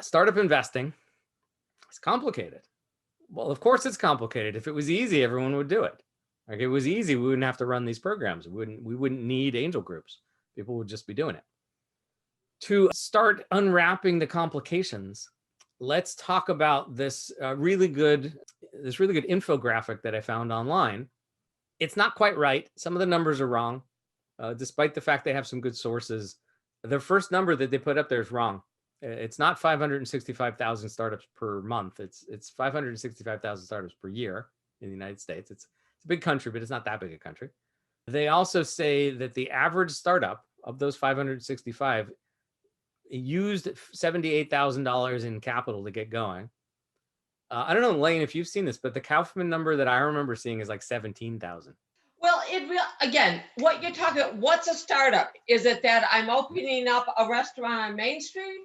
Startup investing is complicated. Well, of course it's complicated. If it was easy, everyone would do it. Like, it was easy, we wouldn't have to run these programs. We wouldn't need angel groups. People would just be doing it. To start unwrapping the complications, let's talk about this really good infographic that I found online. It's not quite right. Some of the numbers are wrong, despite the fact they have some good sources. The first number that they put up there is wrong. It's not 565,000 startups per month. It's 565,000 startups per year in the United States. It's a big country, but it's not that big a country. They also say that the average startup of those 565 used $78,000 in capital to get going. I don't know, Lane, if you've seen this, but the Kaufman number that I remember seeing is like 17,000. Well, again, what you're talking about, what's a startup? Is it that I'm opening up a restaurant on Main Street,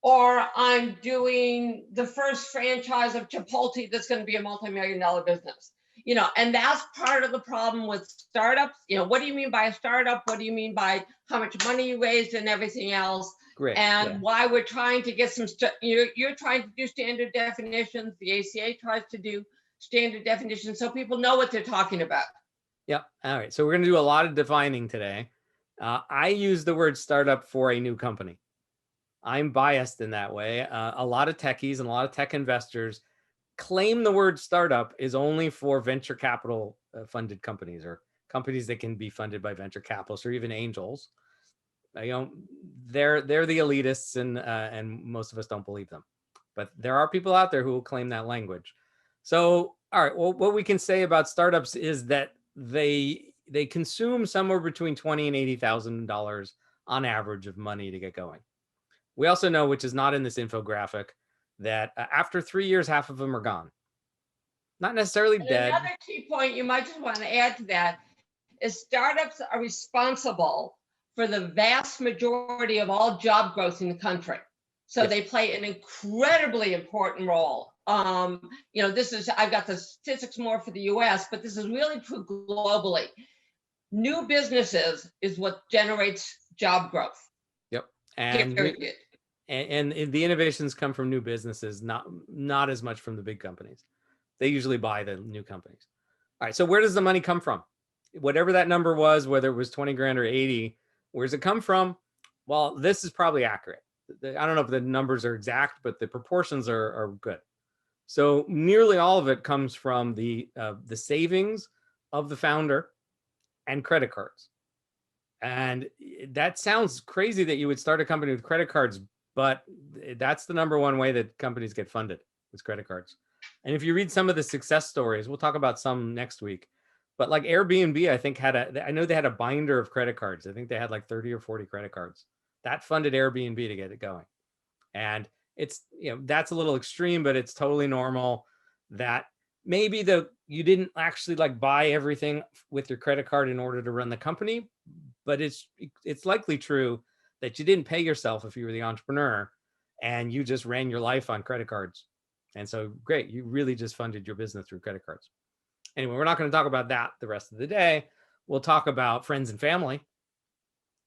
or I'm doing the first franchise of Chipotle that's going to be a multi-million-dollar business? And that's part of the problem with startups. What do you mean by a startup? What do you mean by how much money you raised and everything else? Great. And yeah. Why we're trying to get some, you're trying to do standard definitions. The ACA tries to do standard definitions so people know what they're talking about. Yep. All right. So we're going to do a lot of defining today. I use the word startup for a new company. I'm biased in that way. A lot of techies and a lot of tech investors claim the word startup is only for venture capital funded companies, or companies that can be funded by venture capitalists or even angels. They're the elitists, and most of us don't believe them. But there are people out there who will claim that language. So, all right, well, what we can say about startups is that they consume somewhere between $20,000 and $80,000 on average of money to get going. We also know, which is not in this infographic, that after 3 years, half of them are gone. Not necessarily dead. Another key point you might just want to add to that is startups are responsible for the vast majority of all job growth in the country. So They play an incredibly important role. I've got the statistics more for the US, but this is really true globally. New businesses is what generates job growth. Yep. And the innovations come from new businesses, not as much from the big companies. They usually buy the new companies. All right. So where does the money come from? Whatever that number was, whether it was 20 grand or 80, where's it come from? Well, this is probably accurate. I don't know if the numbers are exact, but the proportions are good. So nearly all of it comes from the savings of the founder and credit cards. And that sounds crazy that you would start a company with credit cards, but that's the number one way that companies get funded, is credit cards. And if you read some of the success stories, we'll talk about some next week, but like Airbnb, I think I know they had a binder of credit cards. I think they had like 30 or 40 credit cards. That funded Airbnb to get it going. And it's, that's a little extreme, but it's totally normal that maybe you didn't actually like buy everything with your credit card in order to run the company, but it's likely true that you didn't pay yourself if you were the entrepreneur and you just ran your life on credit cards. And so great, you really just funded your business through credit cards. Anyway, we're not going to talk about that the rest of the day. We'll talk about friends and family.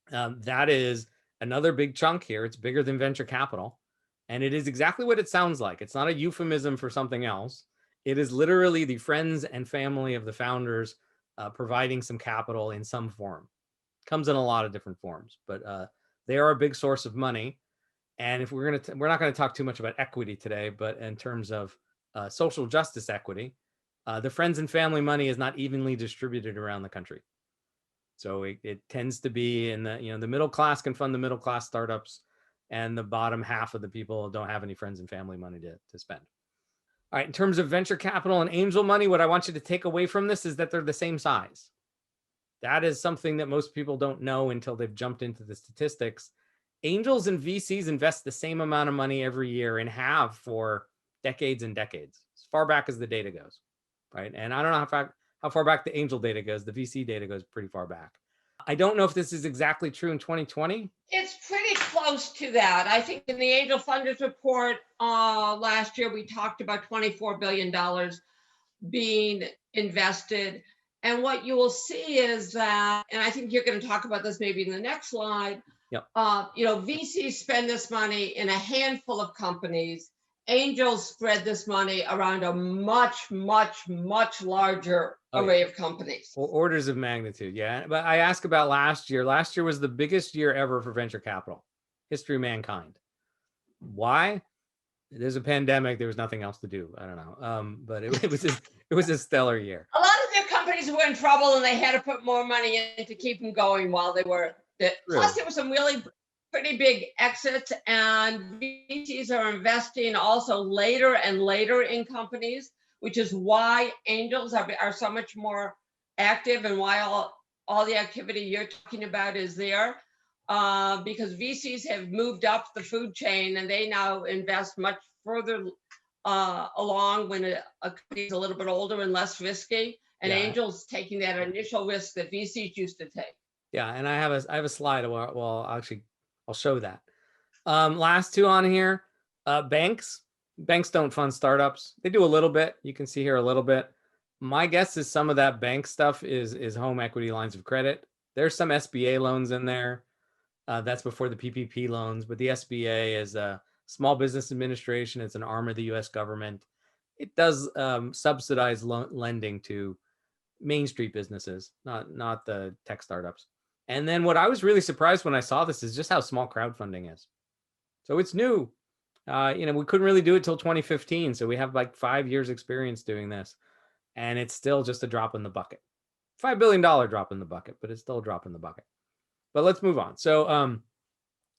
That is another big chunk here. It's bigger than venture capital. And it is exactly what it sounds like. It's not a euphemism for something else. It is literally the friends and family of the founders providing some capital in some form. Comes in a lot of different forms, but they are a big source of money. And if we're not going to talk too much about equity today, but in terms of social justice equity, the friends and family money is not evenly distributed around the country. So it tends to be in the middle class can fund the middle class startups, and the bottom half of the people don't have any friends and family money to spend. All right, in terms of venture capital and angel money, what I want you to take away from this is that they're the same size. That is something that most people don't know until they've jumped into the statistics. Angels and VCs invest the same amount of money every year and have for decades and decades, as far back as the data goes, right? And I don't know how far back the angel data goes. The VC data goes pretty far back. I don't know if this is exactly true in 2020. It's pretty close to that. I think in the Angel Funders report last year, we talked about $24 billion being invested. And what you will see is that, and I think you're going to talk about this maybe in the next slide, Yep. VCs spend this money in a handful of companies. Angels spread this money around a much, much, much larger array of companies. Orders of magnitude, yeah. But I ask about last year. Last year was the biggest year ever for venture capital, history of mankind. Why? There's a pandemic. There was nothing else to do. I don't know. But it was a stellar year. A lot of their companies were in trouble, and they had to put more money in to keep them going while they were. Plus, there were some really pretty big exits, and VCs are investing also later and later in companies, which is why angels are so much more active, and why all the activity you're talking about is there. Because VCs have moved up the food chain, and they now invest much further along when a company is a little bit older and less risky, and angels taking that initial risk that VCs used to take. Yeah, and I have a slide. Well, actually, I'll show that. Last two on here. Banks don't fund startups. They do a little bit. You can see here a little bit. My guess is some of that bank stuff is home equity lines of credit. There's some SBA loans in there. That's before the PPP loans, but the SBA is a Small Business Administration. It's an arm of the U.S. government. It does subsidize lending to Main Street businesses, not the tech startups. And then what I was really surprised when I saw this is just how small crowdfunding is. So it's new. We couldn't really do it till 2015. So we have like 5 years experience doing this, and it's still just a drop in the bucket. $5 billion drop in the bucket, but it's still a drop in the bucket. But let's move on. So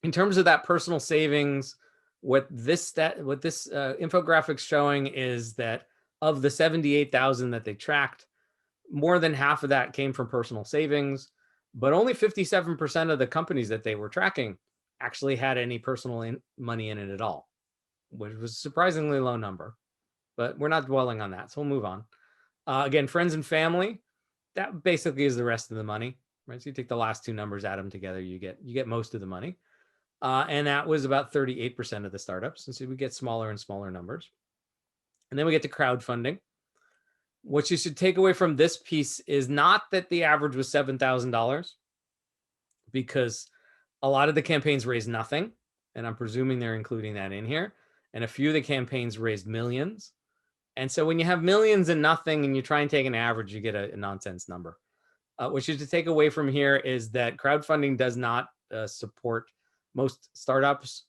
in terms of that personal savings, what this infographic's showing is that of the 78,000 that they tracked, more than half of that came from personal savings, but only 57% of the companies that they were tracking actually had any personal money in it at all, which was a surprisingly low number, but we're not dwelling on that. So we'll move on. Again, friends and family, that basically is the rest of the money, right? So you take the last two numbers, add them together, you get most of the money. And that was about 38% of the startups. And so we get smaller and smaller numbers. And then we get to crowdfunding. What you should take away from this piece is not that the average was $7,000, because a lot of the campaigns raised nothing. And I'm presuming they're including that in here. And a few of the campaigns raised millions. And so when you have millions and nothing and you try and take an average, you get a nonsense number. What you should take away from here is that crowdfunding does not support most startups.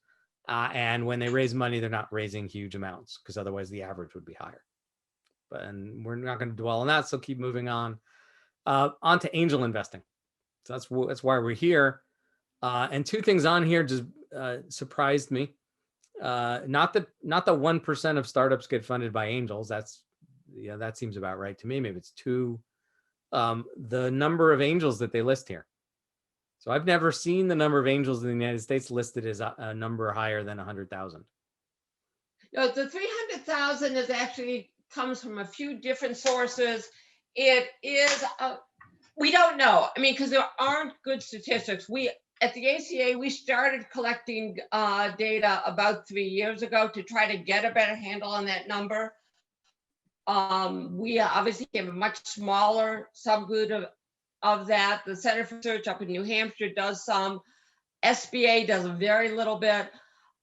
And when they raise money, they're not raising huge amounts, because otherwise the average would be higher. And we're not going to dwell on that. So keep moving on. On to angel investing. So that's why we're here. And two things on here just surprised me. Not the 1% of startups get funded by angels. That seems about right to me. Maybe it's 2. The number of angels that they list here. So I've never seen the number of angels in the United States listed as a number higher than 100,000. No, the 300,000 is actually comes from a few different sources. It is, we don't know. I mean, because there aren't good statistics. At the ACA, we started collecting data about 3 years ago to try to get a better handle on that number. We obviously have a much smaller subgroup of that. The Center for Research up in New Hampshire does some. SBA does a very little bit,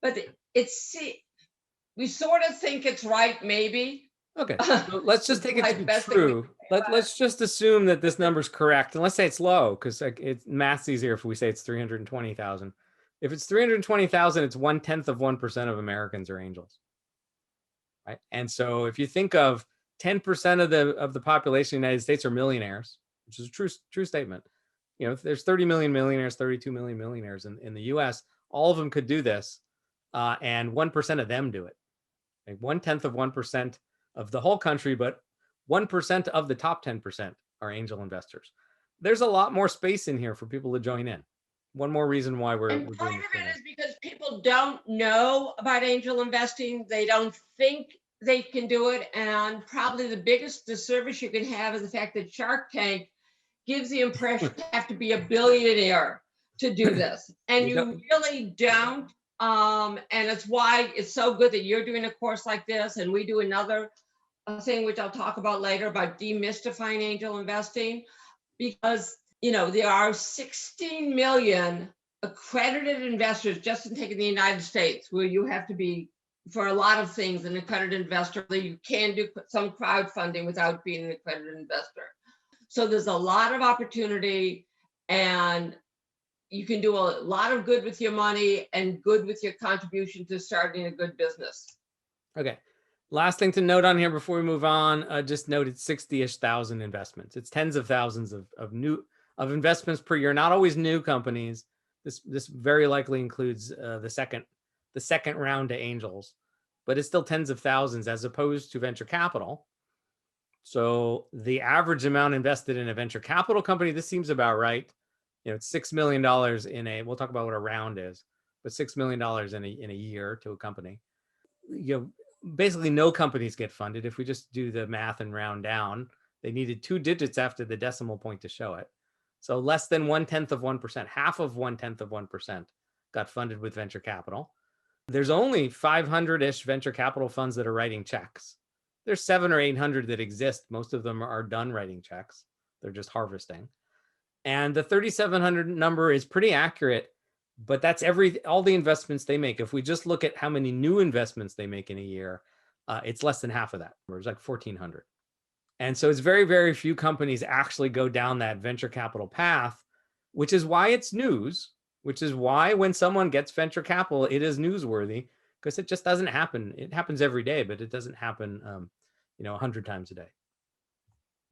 but we sort of think it's right, maybe. Okay, so let's just take it to be true. Let's just assume that this number is correct, and let's say it's low, because math's easier if we say it's 320,000. If it's 320,000, it's 0.1% of Americans are angels, right? And so if you think of 10% of the population of the United States are millionaires, which is a true statement. If there's 30 million millionaires, 32 million millionaires in the U.S., all of them could do this, and 1% of them do it. Like 0.1% of the whole country, but 1% of the top 10% are angel investors. There's a lot more space in here for people to join in. One more reason why we're doing this. Part of it is because people don't know about angel investing. They don't think they can do it. And probably the biggest disservice you can have is the fact that Shark Tank gives the impression you have to be a billionaire to do this. And you really don't. And it's why it's so good that you're doing a course like this, and we do another thing, which I'll talk about later, about demystifying angel investing, because there are 16 million accredited investors, just in taking the United States, where you have to be, for a lot of things, an accredited investor. You can do some crowdfunding without being an accredited investor. So there's a lot of opportunity, and you can do a lot of good with your money and good with your contribution to starting a good business. Okay. Last thing to note on here before we move on, just noted 60-ish thousand investments. It's tens of thousands of investments per year, not always new companies. This very likely includes the second round to angels, but it's still tens of thousands as opposed to venture capital. So the average amount invested in a venture capital company, this seems about right. It's $6 million we'll talk about what a round is, but $6 million in a year to a company. Basically no companies get funded. If we just do the math and round down, they needed 2 digits after the decimal point to show it. So less than 1/10 of 1%, half of 1/10 of 1% got funded with venture capital. There's only 500-ish venture capital funds that are writing checks. There's 700 or 800 that exist. Most of them are done writing checks. They're just harvesting. And the 3,700 number is pretty accurate, but that's all the investments they make. If we just look at how many new investments they make in a year, it's less than half of that. It's like 1,400. And so it's very, very few companies actually go down that venture capital path, which is why it's news, which is why when someone gets venture capital, it is newsworthy, because it just doesn't happen. It happens every day, but it doesn't happen, 100 times a day.